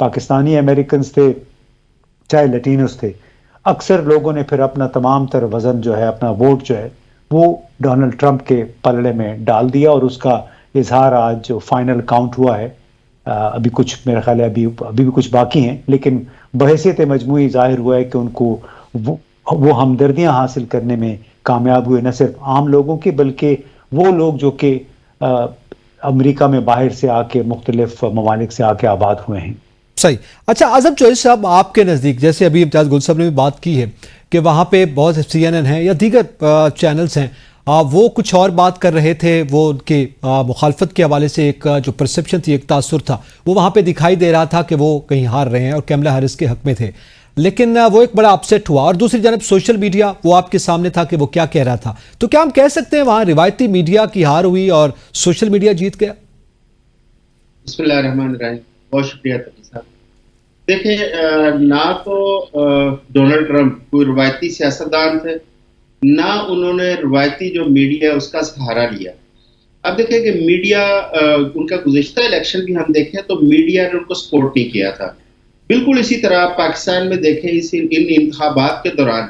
Pakistani Americans تھے چاہے لٹینوز تھے، اکثر لوگوں نے پھر اپنا تمام تر وزن جو ہے، اپنا ووٹ جو ہے وہ ڈونلڈ ٹرمپ کے پلڑے میں ڈال دیا، اور اس کا اظہار آج جو فائنل کاؤنٹ ہوا ہے، ابھی کچھ میرا خیال ہے ابھی بھی کچھ باقی ہیں، لیکن بحیثیت مجموعی ظاہر ہوا ہے کہ ان کو وہ ہمدردیاں حاصل کرنے میں کامیاب ہوئے، نہ صرف عام لوگوں کے بلکہ وہ لوگ جو کہ امریکہ میں باہر سے آ کے مختلف ممالک سے آ کے آباد ہوئے ہیں۔ صحیح۔ اچھا اعظم چوہدری صاحب، آپ کے نزدیک جیسے ابھی امتیاز گل صاحب نے بھی بات کی ہے کہ وہاں پہ بہت سے CNN ہیں یا دیگر چینلز ہیں، وہ کچھ اور بات کر رہے تھے، وہ ان کے مخالفت کے حوالے سے ایک جو پرسپشن تھی، ایک تاثر تھا، وہ وہاں پہ دکھائی دے رہا تھا کہ وہ کہیں ہار رہے ہیں اور کیملا ہیرس کے حق میں تھے، لیکن وہ ایک بڑا اپسیٹ ہوا۔ اور دوسری جانب سوشل میڈیا، وہ آپ کے سامنے تھا کہ وہ کیا کہہ رہا تھا، تو کیا ہم کہہ سکتے ہیں وہاں روایتی میڈیا کی ہار ہوئی اور سوشل میڈیا جیت گیا؟ بسم اللہ الرحمن الرحیم، بہت شکریہ تقی صاحب۔ دیکھیں، نہ تو ڈونلڈ ٹرمپ کوئی روایتی سیاستدان تھے، نہ انہوں نے روایتی جو میڈیا ہے اس کا سہارا لیا۔ اب دیکھیں کہ میڈیا، ان کا گزشتہ الیکشن بھی ہم دیکھیں تو میڈیا نے ان کو سپورٹ نہیں کیا تھا۔ بالکل اسی طرح پاکستان میں دیکھیں ان انتخابات کے دوران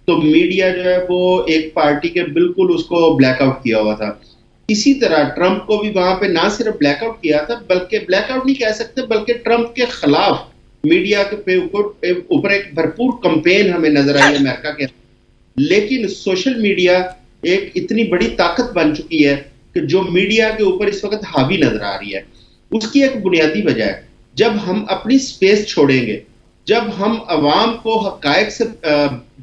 تو میڈیا جو ہے وہ ایک پارٹی کے بالکل اس کو بلیک آؤٹ کیا ہوا تھا۔ اسی طرح ٹرمپ کو بھی وہاں پہ نہ صرف بلیک آؤٹ کیا تھا، بلکہ بلیک آؤٹ نہیں کہہ سکتے، بلکہ ٹرمپ کے خلاف میڈیا کے اوپر ایک بھرپور کمپین ہمیں نظر آئی امریکہ کے۔ لیکن سوشل میڈیا ایک اتنی بڑی طاقت بن چکی ہے کہ جو میڈیا کے اوپر اس وقت حاوی نظر آ رہی ہے، اس کی ایک بنیادی وجہ ہے جب ہم اپنی سپیس چھوڑیں گے، جب ہم عوام کو حقائق سے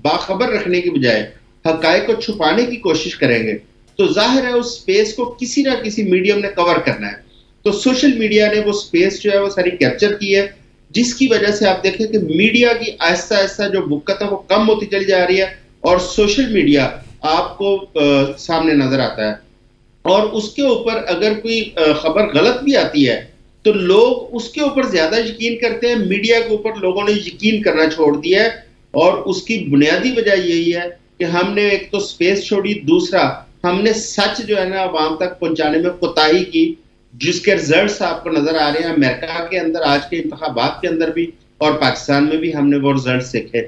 باخبر رکھنے کی بجائے حقائق کو چھپانے کی کوشش کریں گے تو ظاہر ہے اس سپیس کو کسی نہ کسی میڈیم نے کور کرنا ہے۔ تو سوشل میڈیا نے وہ سپیس جو ہے وہ ساری کیپچر کی ہے، جس کی وجہ سے آپ دیکھیں کہ میڈیا کی آہستہ آہستہ جو وقت ہے وہ کم ہوتی چلی جا رہی ہے، اور سوشل میڈیا آپ کو سامنے نظر آتا ہے، اور اس کے اوپر اگر کوئی خبر غلط بھی آتی ہے تو لوگ اس کے اوپر زیادہ یقین کرتے ہیں، میڈیا کے اوپر لوگوں نے یقین کرنا چھوڑ دیا ہے، اور اس کی بنیادی وجہ یہی ہے کہ ہم نے ایک تو سپیس چھوڑی، دوسرا ہم نے سچ جو ہے نا عوام تک پہنچانے میں کوتاہی کی، جس کے رزلٹس آپ کو نظر آ رہے ہیں امریکہ کے اندر آج کے انتخابات کے اندر بھی، اور پاکستان میں بھی ہم نے وہ رزلٹس دیکھے۔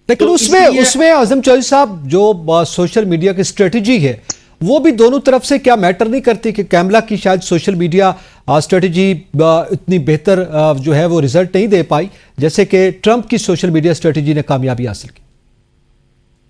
لیکن اس میں اعظم چوہدری صاحب جو سوشل میڈیا کی اسٹریٹجی ہے وہ بھی دونوں طرف سے کیا میٹر نہیں کرتی کہ کیملا کی شاید سوشل میڈیا اسٹریٹجی اتنی بہتر جو ہے وہ رزلٹ نہیں دے پائی جیسے کہ ٹرمپ کی سوشل میڈیا اسٹریٹجی نے کامیابی حاصل کی؟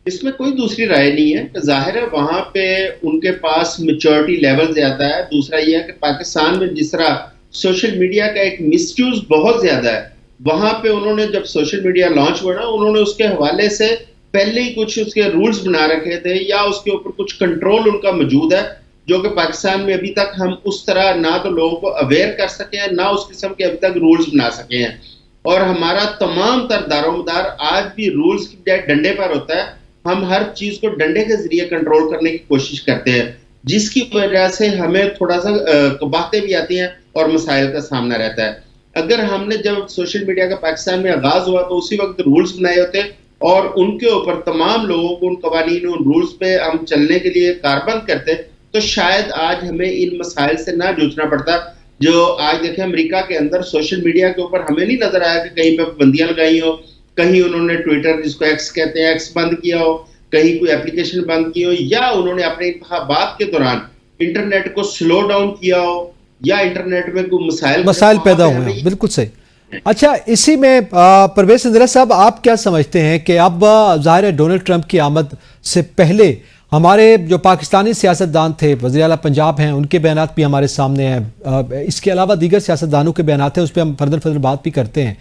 اس میں کوئی دوسری رائے نہیں ہے، ظاہر ہے وہاں پہ ان کے پاس میچورٹی لیول زیادہ ہے، دوسرا یہ ہے کہ پاکستان میں جس طرح سوشل میڈیا کا ایک مس یوز بہت زیادہ ہے، وہاں پہ انہوں نے جب سوشل میڈیا لانچ ہوا نا، انہوں نے اس کے حوالے سے پہلے ہی کچھ اس کے رولز بنا رکھے تھے، یا اس کے اوپر کچھ کنٹرول ان کا موجود ہے، جو کہ پاکستان میں ابھی تک ہم اس طرح نہ تو لوگوں کو اویئر کر سکے ہیں، نہ اس قسم کے ابھی تک رولز بنا سکے ہیں، اور ہمارا تمام تر دار و مدار آج بھی رولز کی بجائے ڈنڈے پر ہوتا ہے۔ ہم ہر چیز کو ڈنڈے کے ذریعے کنٹرول کرنے کی کوشش کرتے ہیں، جس کی وجہ سے ہمیں تھوڑا سا باتیں بھی آتی ہیں اور مسائل کا سامنا رہتا ہے۔ اگر ہم نے جب سوشل میڈیا کا پاکستان میں آغاز ہوا تو اسی وقت رولز بنائے ہوتے اور ان کے اوپر تمام لوگوں کو ان قوانین ان رولز پہ ہم چلنے کے لیے کاربند کرتے تو شاید آج ہمیں ان مسائل سے نہ جوجھنا پڑتا جو آج دیکھیں امریکہ کے اندر سوشل میڈیا کے اوپر ہمیں نہیں نظر آیا کہ کہیں پہ پابندیاں لگائی ہو، کہیں انہوں نے ٹویٹر جس کو ایکس کہتے ہیں ایکس بند کیا ہو، کہیں کوئی اپلیکیشن بند کی ہو، یا انہوں نے اپنے انتخابات کے دوران انٹرنیٹ کو سلو ڈاؤن کیا ہو، یا انٹرنیٹ میں کوئی مسائل پیدا ہوئے ہیں۔ بالکل صحیح۔ اچھا، اسی میں پرویز اندرا صاحب آپ کیا سمجھتے ہیں کہ اب ظاہر ہے ڈونلڈ ٹرمپ کی آمد سے پہلے ہمارے جو پاکستانی سیاستدان تھے، وزیر اعلیٰ پنجاب ہیں، ان کے بیانات بھی ہمارے سامنے ہیں، اس کے علاوہ دیگر سیاستدانوں کے بیانات ہیں، اس پہ ہم فردر بات بھی کرتے ہیں،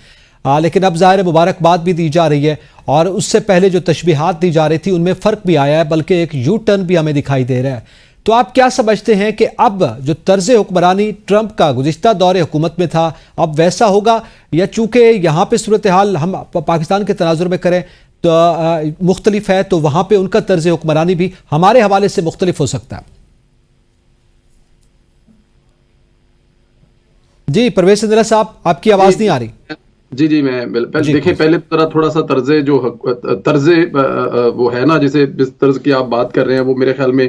لیکن اب ظاہر مبارکباد بھی دی جا رہی ہے، اور اس سے پہلے جو تشبیہات دی جا رہی تھی ان میں فرق بھی آیا ہے، بلکہ ایک یو ٹرن بھی ہمیں دکھائی دے رہا ہے۔ تو آپ کیا سمجھتے ہیں کہ اب جو طرز حکمرانی ٹرمپ کا گزشتہ دور حکومت میں تھا اب ویسا ہوگا، یا چونکہ یہاں پہ صورتحال ہم پاکستان کے تناظر میں کریں تو مختلف ہے، تو وہاں پہ ان کا طرز حکمرانی بھی ہمارے حوالے سے مختلف ہو سکتا ہے؟ جی پرویز اندرا صاحب، آپ کی آواز نہیں آ رہی۔ جی میں دیکھیں پہلے تھوڑا سا طرز وہ ہے نا، جسے جس طرز کی آپ بات کر رہے ہیں وہ میرے خیال میں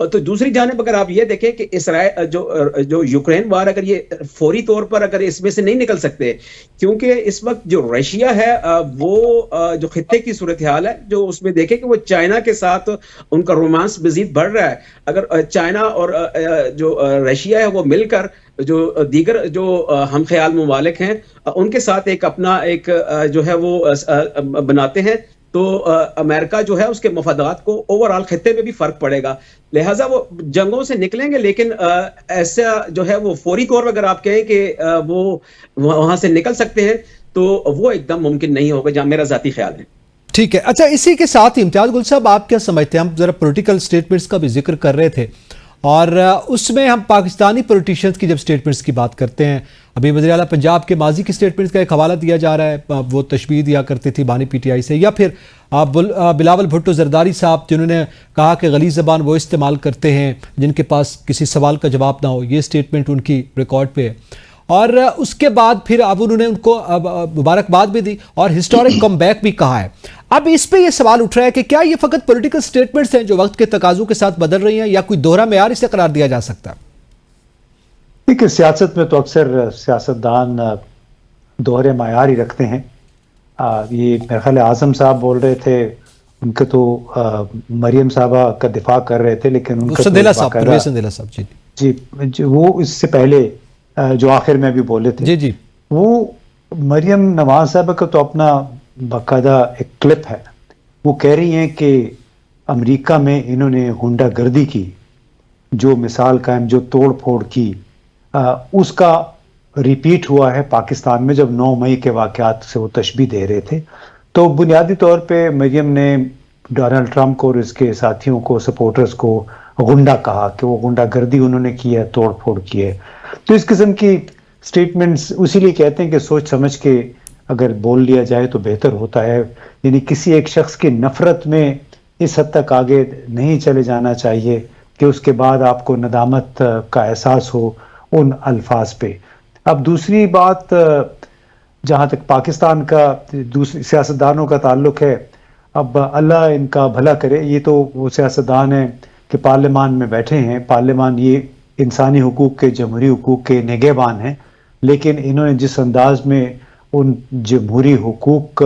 تو دوسری جانب اگر آپ یہ دیکھیں کہ اسرائیل جو یوکرین وار اگر یہ فوری طور پر اگر اس میں سے نہیں نکل سکتے، کیونکہ اس وقت جو رشیا ہے وہ جو خطے کی صورتحال ہے، جو اس میں دیکھیں کہ وہ چائنا کے ساتھ ان کا رومانس مزید بڑھ رہا ہے. اگر چائنا اور جو رشیا ہے وہ مل کر جو دیگر جو ہم خیال ممالک ہیں ان کے ساتھ ایک اپنا ایک جو ہے وہ بناتے ہیں، تو امریکہ جو ہے اس کے مفادات کو اوور آل خطے میں بھی فرق پڑے گا. لہٰذا وہ جنگوں سے نکلیں گے، لیکن ایسا جو ہے وہ فوری طور پر اگر آپ کہیں کہ وہ وہاں سے نکل سکتے ہیں تو وہ ایک دم ممکن نہیں ہوگا، جہاں میرا ذاتی خیال ہے. ٹھیک ہے. اچھا، اسی کے ساتھ امتیاز گل صاحب آپ کیا سمجھتے ہیں؟ ہم ذرا پولیٹیکل سٹیٹمنٹس کا بھی ذکر کر رہے تھے، اور اس میں ہم پاکستانی پولیٹیشنز کی جب سٹیٹمنٹس کی بات کرتے ہیں، ابھی وزیر اعلیٰ پنجاب کے ماضی کی سٹیٹمنٹس کا ایک حوالہ دیا جا رہا ہے، وہ تشبیہ دیا کرتی تھی بانی پی ٹی آئی سے، یا پھر بلاول بھٹو زرداری صاحب جنہوں نے کہا کہ غلیظ زبان وہ استعمال کرتے ہیں جن کے پاس کسی سوال کا جواب نہ ہو، یہ سٹیٹمنٹ ان کی ریکارڈ پہ ہے. اور اس کے بعد پھر اب انہوں نے ان کو مبارکباد بھی دی اور ہسٹورک کم بیک بھی کہا ہے. اب اس پہ یہ سوال اٹھ رہا ہے کہ کیا یہ فقط پولیٹیکل سٹیٹمنٹس ہیں جو وقت کے تقاضوں کے ساتھ بدل رہی ہیں، یا کوئی دوہرا معیار اسے قرار دیا جا سکتا ہے؟ دیکھیے، سیاست میں تو اکثر سیاستدان دوہرے معیار ہی رکھتے ہیں. یہ میرے خیال اعظم صاحب بول رہے تھے، ان کے تو مریم صاحبہ کا دفاع کر رہے تھے، لیکن ان کا جی وہ اس سے پہلے جو آخر میں بھی بولے تھے، جی وہ مریم نواز صاحبہ کا تو اپنا باقاعدہ ایک کلپ ہے. وہ کہہ رہی ہیں کہ امریکہ میں انہوں نے ہنڈا گردی کی، جو مثال قائم، جو توڑ پھوڑ کی، اس کا ریپیٹ ہوا ہے پاکستان میں جب 9 مئی کے واقعات سے وہ تشبیہ دے رہے تھے. تو بنیادی طور پہ مریم نے ڈونلڈ ٹرمپ کو اور اس کے ساتھیوں کو، سپورٹرز کو غنڈہ کہا کہ وہ غنڈہ گردی انہوں نے کی ہے، توڑ پھوڑ کی ہے. تو اس قسم کی سٹیٹمنٹس اسی لیے کہتے ہیں کہ سوچ سمجھ کے اگر بول لیا جائے تو بہتر ہوتا ہے. یعنی کسی ایک شخص کی نفرت میں اس حد تک آگے نہیں چلے جانا چاہیے کہ اس کے بعد آپ کو ندامت کا احساس ہو ان الفاظ پہ. اب دوسری بات، جہاں تک پاکستان کا دوسری سیاستدانوں کا تعلق ہے، اب اللہ ان کا بھلا کرے. یہ تو وہ سیاستدان ہیں کہ پارلیمان میں بیٹھے ہیں، پارلیمان یہ انسانی حقوق کے، جمہوری حقوق کے نگہبان ہیں، لیکن انہوں نے جس انداز میں ان جمہوری حقوق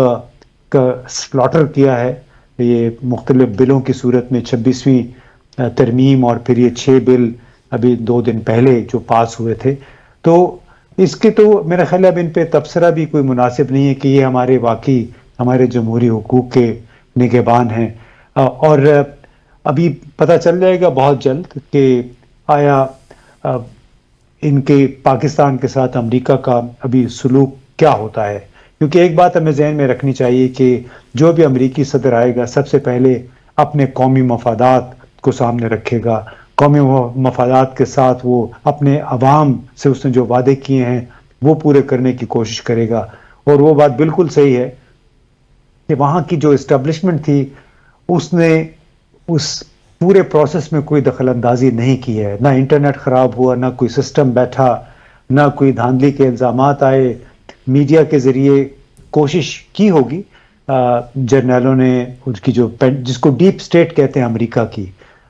کا سلاٹر کیا ہے، یہ مختلف بلوں کی صورت میں 26ویں ترمیم اور پھر یہ 6 بل ابھی 2 دن پہلے جو پاس ہوئے تھے، تو اس کے تو میرا خیال ہے اب ان پہ تبصرہ بھی کوئی مناسب نہیں ہے کہ یہ ہمارے واقعی ہمارے جمہوری حقوق کے نگہبان ہیں. اور ابھی پتہ چل جائے گا بہت جلد کہ آیا ان کے پاکستان کے ساتھ امریکہ کا ابھی سلوک کیا ہوتا ہے. کیونکہ ایک بات ہمیں ذہن میں رکھنی چاہیے کہ جو بھی امریکی صدر آئے گا سب سے پہلے اپنے قومی مفادات کو سامنے رکھے گا. قومی مفادات کے ساتھ وہ اپنے عوام سے اس نے جو وعدے کیے ہیں وہ پورے کرنے کی کوشش کرے گا. اور وہ بات بالکل صحیح ہے کہ وہاں کی جو اسٹیبلشمنٹ تھی اس نے اس پورے پروسیس میں کوئی دخل اندازی نہیں کی ہے. نہ انٹرنیٹ خراب ہوا، نہ کوئی سسٹم بیٹھا، نہ کوئی دھاندلی کے الزامات آئے. میڈیا کے ذریعے کوشش کی ہوگی جرنیلوں نے، اس کی جو جس کو ڈیپ سٹیٹ کہتے ہیں امریکہ کی،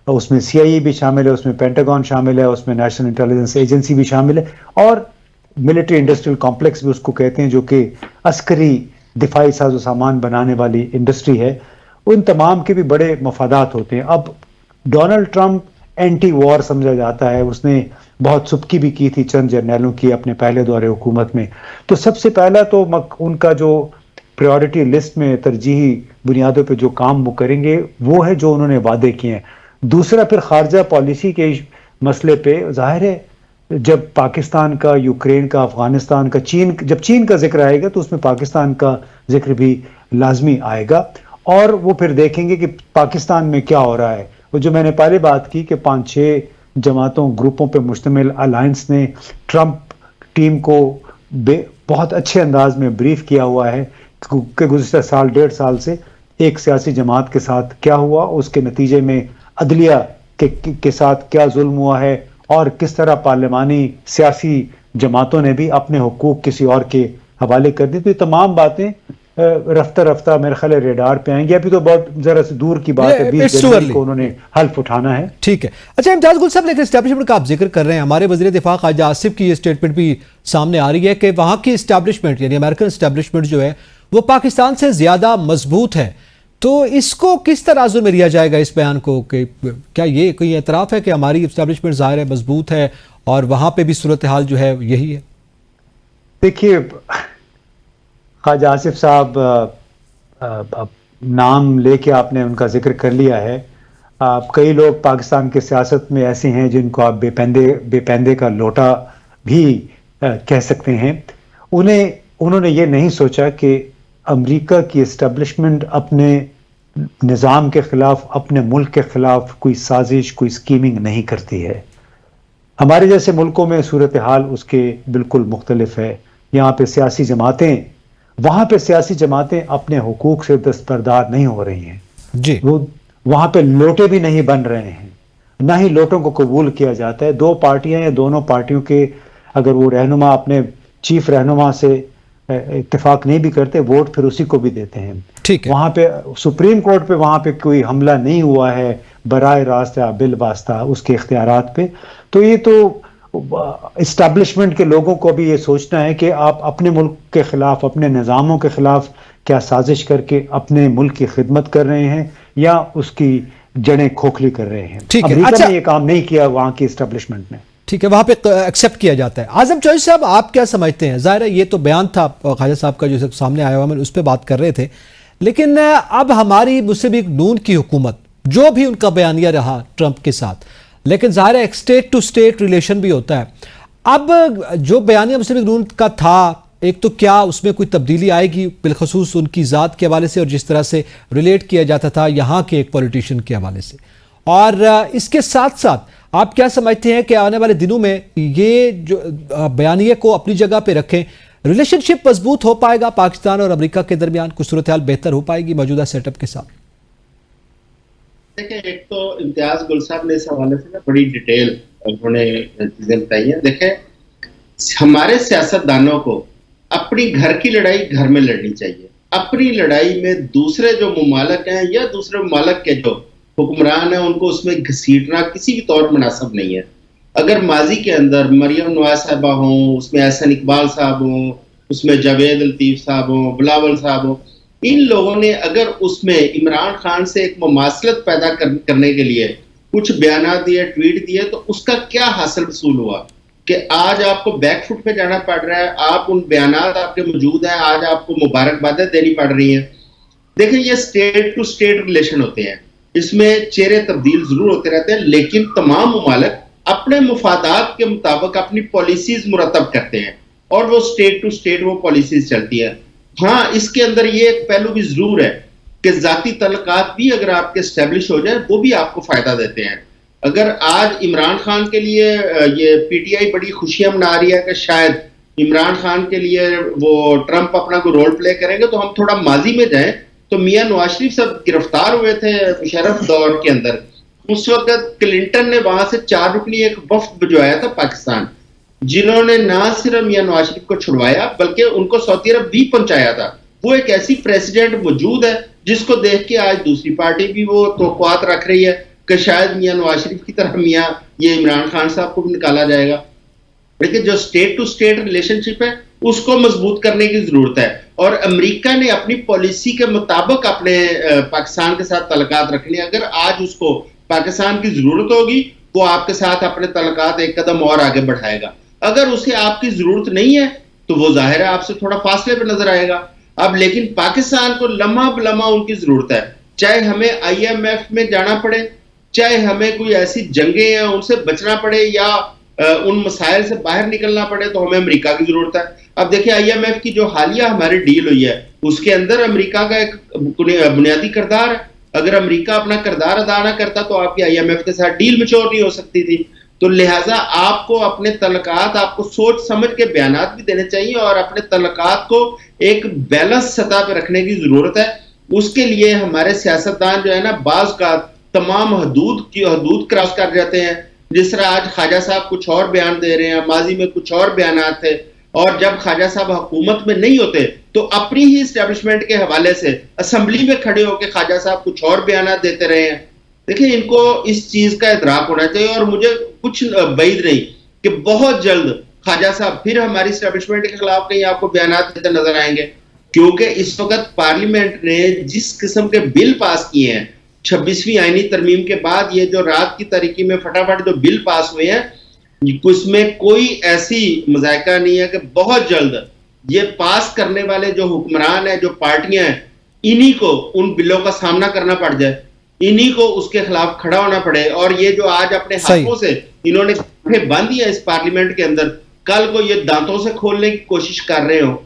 اس میں CIA بھی شامل ہے، اس میں پینٹاگون شامل ہے، اس میں نیشنل انٹیلیجنس ایجنسی بھی شامل ہے، اور ملٹری انڈسٹریل کمپلیکس بھی اس کو کہتے ہیں، جو کہ عسکری دفاعی ساز و سامان بنانے والی انڈسٹری ہے. ان تمام کے بھی بڑے مفادات ہوتے ہیں. اب ڈونلڈ ٹرمپ اینٹی وار سمجھا جاتا ہے، اس نے بہت سبکی بھی کی تھی چند جرنیلوں کی اپنے پہلے دور حکومت میں. تو سب سے پہلا تو ان کا جو پریورٹی لسٹ میں ترجیحی بنیادوں پہ جو کام وہ کریں گے وہ ہے جو انہوں نے وعدے کیے ہیں. دوسرا پھر خارجہ پالیسی کے مسئلے پہ ظاہر ہے جب پاکستان کا، یوکرین کا، افغانستان کا، جب چین کا ذکر آئے گا تو اس میں پاکستان کا ذکر بھی لازمی آئے گا. اور وہ پھر دیکھیں گے کہ پاکستان میں کیا ہو رہا ہے. وہ جو میں نے پہلے بات کی کہ 5-6 جماعتوں، گروپوں پہ مشتمل الائنس نے ٹرمپ ٹیم کو بہت اچھے انداز میں بریف کیا ہوا ہے کہ گزشتہ سال 1.5 سال سے ایک سیاسی جماعت کے ساتھ کیا ہوا، اس کے نتیجے میں عدلیہ کے ساتھ کیا ظلم ہوا ہے، اور کس طرح پارلیمانی سیاسی جماعتوں نے بھی اپنے حقوق کسی اور کے حوالے کر دی. تو یہ تمام باتیں رفتہ رفتہ میرے خیال ریڈار پہ آئیں گے. ابھی تو بہت ذرا سے دور کی بات ہے, 20 جنوری کو انہوں نے حلف اٹھانا ہے. ٹھیک ہے. اچھا امتیاز گل صاحب, لیکن اسٹیبلشمنٹ کا آپ ذکر کر رہے ہیں, ہمارے وزیر دفاع خواجہ آصف کی یہ اسٹیٹمنٹ بھی سامنے آ رہی ہے کہ وہاں کی اسٹیبلشمنٹ یعنی امریکن اسٹیبلشمنٹ جو ہے وہ پاکستان سے زیادہ مضبوط ہے. تو اس کو کس ترازو میں لیا جائے گا اس بیان کو, کہ کیا یہ کوئی اعتراف ہے کہ ہماری اسٹیبلشمنٹ ظاہر ہے مضبوط ہے اور وہاں پہ بھی صورتحال جو ہے یہی ہے؟ دیکھیے خواجہ آصف صاحب نام لے کے آپ نے ان کا ذکر کر لیا ہے. کئی لوگ پاکستان کے سیاست میں ایسے ہیں جن کو آپ بے پندے کا لوٹا بھی کہہ سکتے ہیں. انہوں نے یہ نہیں سوچا کہ امریکہ کی اسٹیبلشمنٹ اپنے نظام کے خلاف, اپنے ملک کے خلاف کوئی سازش, کوئی اسکیمنگ نہیں کرتی ہے. ہمارے جیسے ملکوں میں صورتحال اس کے بالکل مختلف ہے. یہاں پہ سیاسی جماعتیں, وہاں پہ سیاسی جماعتیں اپنے حقوق سے دستبردار نہیں ہو رہی ہیں جی. وہ وہاں پہ لوٹے بھی نہیں بن رہے ہیں, نہ ہی لوٹوں کو قبول کیا جاتا ہے. دو پارٹیاں ہیں, دونوں پارٹیوں کے اگر وہ رہنما اپنے چیف رہنما سے اتفاق نہیں بھی کرتے, ووٹ پھر اسی کو بھی دیتے ہیں. ٹھیک ہے. وہاں پہ سپریم کورٹ پہ وہاں پہ کوئی حملہ نہیں ہوا ہے براہ راست یا بالواسطہ اس کے اختیارات پہ. تو یہ تو اسٹیبلشمنٹ کے لوگوں کو بھی یہ سوچنا ہے کہ آپ اپنے ملک کے خلاف, اپنے نظاموں کے خلاف کیا سازش کر کے اپنے ملک کی خدمت کر رہے ہیں یا اس کی جڑیں کھوکھلی کر رہے ہیں. امریکہ نے یہ کام نہیں کیا وہاں کی اسٹیبلشمنٹ نے. ٹھیک ہے, وہاں پہ ایکسیپٹ کیا جاتا ہے. اعظم چوہدری صاحب آپ کیا سمجھتے ہیں؟ ظاہر ہے یہ تو بیان تھا خواجہ صاحب کا جو سامنے آیا ہوا, ہم اس پہ بات کر رہے تھے, لیکن اب ہماری مسلم لیگ نون کی حکومت جو بھی ان کا بیانیہ رہا ٹرمپ کے ساتھ, لیکن ظاہر ہے ایک اسٹیٹ ٹو اسٹیٹ ریلیشن بھی ہوتا ہے. اب جو بیانیہ مسلم لیگ نون کا تھا, ایک تو کیا اس میں کوئی تبدیلی آئے گی بالخصوص ان کی ذات کے حوالے سے اور جس طرح سے ریلیٹ کیا جاتا تھا یہاں کے ایک پولیٹیشین کے حوالے سے, اور اس کے ساتھ ساتھ آپ کیا سمجھتے ہیں کہ آنے والے دنوں میں یہ جو بیانیے کو اپنی جگہ پہ رکھیں, ریلیشن شپ مضبوط ہو پائے گا پاکستان اور امریکہ کے درمیان, کچھ صورتحال بہتر ہو پائے گی موجودہ سیٹ اپ کے ساتھ؟ دیکھیں, ایک تو امتیاز گل صاحب نے اس حوالے سے بڑی ڈیٹیل انہوں نے چیزیں بتائی ہیں. دیکھیں, ہمارے سیاستدانوں کو اپنی گھر کی لڑائی گھر میں لڑنی چاہیے. اپنی لڑائی میں دوسرے جو ممالک ہیں یا دوسرے ممالک کے جو حکمران ہیں ان کو اس میں گھسیٹنا کسی بھی طور مناسب نہیں ہے. اگر ماضی کے اندر مریم نواز صاحبہ ہوں, اس میں احسن اقبال صاحب ہوں, اس میں جاوید لطیف صاحب ہوں, بلاول صاحب ہوں, ان لوگوں نے اگر اس میں عمران خان سے ایک مماثلت پیدا کرنے کے لیے کچھ بیانات دیے, ٹویٹ دیے, تو اس کا کیا حاصل حصول ہوا کہ آج آپ کو بیک فٹ پہ جانا پڑ رہا ہے. آپ ان بیانات آپ کے موجود ہیں, آج آپ کو مبارکبادیں دینی پڑ رہی ہیں. دیکھیں, یہ اسٹیٹ ٹو اسٹیٹ ریلیشن ہوتے ہیں, اس میں چہرے تبدیل ضرور ہوتے رہتے ہیں, لیکن تمام ممالک اپنے مفادات کے مطابق اپنی پالیسیز مرتب کرتے ہیں اور وہ اسٹیٹ ٹو اسٹیٹ وہ پالیسیز چلتی ہے. ہاں, اس کے اندر یہ ایک پہلو بھی ضرور ہے کہ ذاتی تعلقات بھی اگر آپ کے اسٹیبلش ہو جائیں وہ بھی آپ کو فائدہ دیتے ہیں. اگر آج عمران خان کے لیے یہ پی ٹی آئی بڑی خوشیاں منا رہی ہے کہ شاید عمران خان کے لیے وہ ٹرمپ اپنا کوئی رول پلے کریں گے, تو ہم تھوڑا ماضی میں جائیں تو میاں نواز شریف صاحب گرفتار ہوئے تھے مشرف دور کے اندر. اس وقت کلنٹن نے وہاں سے 4 رکنی ایک وفد بھجوایا تھا پاکستان, جنہوں نے نہ صرف میاں نواز شریف کو چھڑوایا بلکہ ان کو سعودی عرب بھی پہنچایا تھا. وہ ایک ایسی پریسیڈنٹ موجود ہے جس کو دیکھ کے آج دوسری پارٹی بھی وہ توقعات رکھ رہی ہے کہ شاید میاں نواز شریف کی طرح میاں یہ عمران خان صاحب کو بھی نکالا جائے گا. لیکن جو اسٹیٹ ٹو اسٹیٹ ریلیشن شپ ہے اس کو مضبوط کرنے کی ضرورت ہے, اور امریکہ نے اپنی پالیسی کے مطابق اپنے پاکستان کے ساتھ تعلقات رکھنے. اگر آج اس کو پاکستان کی ضرورت ہوگی وہ آپ کے ساتھ اپنے تعلقات ایک قدم اور آگے بڑھائے گا. اگر اسے آپ کی ضرورت نہیں ہے تو وہ ظاہر ہے آپ سے تھوڑا فاصلے پہ نظر آئے گا. اب لیکن پاکستان کو لمحہ بلمحہ ان کی ضرورت ہے, چاہے ہمیں IMF میں جانا پڑے, چاہے ہمیں کوئی ایسی جنگیں ہیں ان سے بچنا پڑے یا ان مسائل سے باہر نکلنا پڑے, تو ہمیں امریکہ کی ضرورت ہے. اب دیکھیں, IMF کی جو حالیہ ہماری ڈیل ہوئی ہے اس کے اندر امریکہ کا ایک بنیادی کردار ہے. اگر امریکہ اپنا کردار ادا نہ کرتا تو آپ کی IMF کے ساتھ ڈیل میچور نہیں ہو سکتی تھی. تو لہٰذا آپ کو اپنے تعلقات, آپ کو سوچ سمجھ کے بیانات بھی دینے چاہیے اور اپنے تعلقات کو ایک بیلنس سطح پہ رکھنے کی ضرورت ہے. اس کے لیے ہمارے سیاستدان جو ہے نا بعض کا تمام حدود کراس کر جاتے ہیں. جس طرح آج خواجہ صاحب کچھ اور بیان دے رہے ہیں, ماضی میں کچھ اور بیانات تھے. اور جب خواجہ صاحب حکومت میں نہیں ہوتے تو اپنی ہی اسٹیبلشمنٹ کے حوالے سے اسمبلی میں کھڑے ہو کے خواجہ صاحب کچھ اور بیانات دیتے رہے ہیں. دیکھیں ان کو اس چیز کا ادراک ہونا چاہیے, اور مجھے کچھ بعید نہیں کہ بہت جلد خواجہ صاحب پھر ہماری اسٹیبلشمنٹ کے خلاف کہیں آپ کو بیانات دیتے نظر آئیں گے, کیونکہ اس وقت پارلیمنٹ نے جس قسم کے بل پاس کیے ہیں 26ویں آئینی ترمیم کے بعد, یہ جو رات کی تاریکی میں فٹافٹ جو بل پاس ہوئے ہیں, اس میں کوئی ایسی مذائقہ نہیں ہے کہ بہت جلد یہ پاس کرنے والے جو حکمران ہیں, جو پارٹیاں ہیں, انہی کو ان بلوں کا سامنا کرنا پڑ جائے, انہی کو اس کے خلاف کھڑا ہونا پڑے. اور یہ جو آج اپنے ہاتھوں سے انہوں نے بند دیا اس پارلیمنٹ کے اندر, کل کو یہ دانتوں سے کھولنے کی کوشش کر رہے ہوں.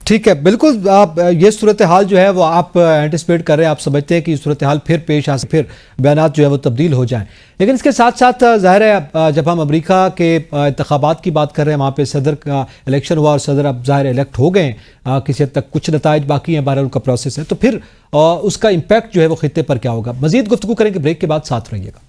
ٹھیک ہے, بالکل. آپ یہ صورتحال جو ہے وہ آپ اینٹیسپیٹ کر رہے ہیں, آپ سمجھتے ہیں کہ یہ صورتحال پھر پیش آ سکے, پھر بیانات جو ہے وہ تبدیل ہو جائیں. لیکن اس کے ساتھ ساتھ ظاہر ہے جب ہم امریکہ کے انتخابات کی بات کر رہے ہیں, وہاں پہ صدر کا الیکشن ہوا اور صدر اب ظاہر الیکٹ ہو گئے ہیں, کسی حد تک کچھ نتائج باقی ہیں, بہرحال ان کا پروسیس ہے, تو پھر اس کا امپیکٹ جو ہے وہ خطے پر کیا ہوگا. مزید گفتگو کریں گے, بریک کے بعد ساتھ رہیے گا.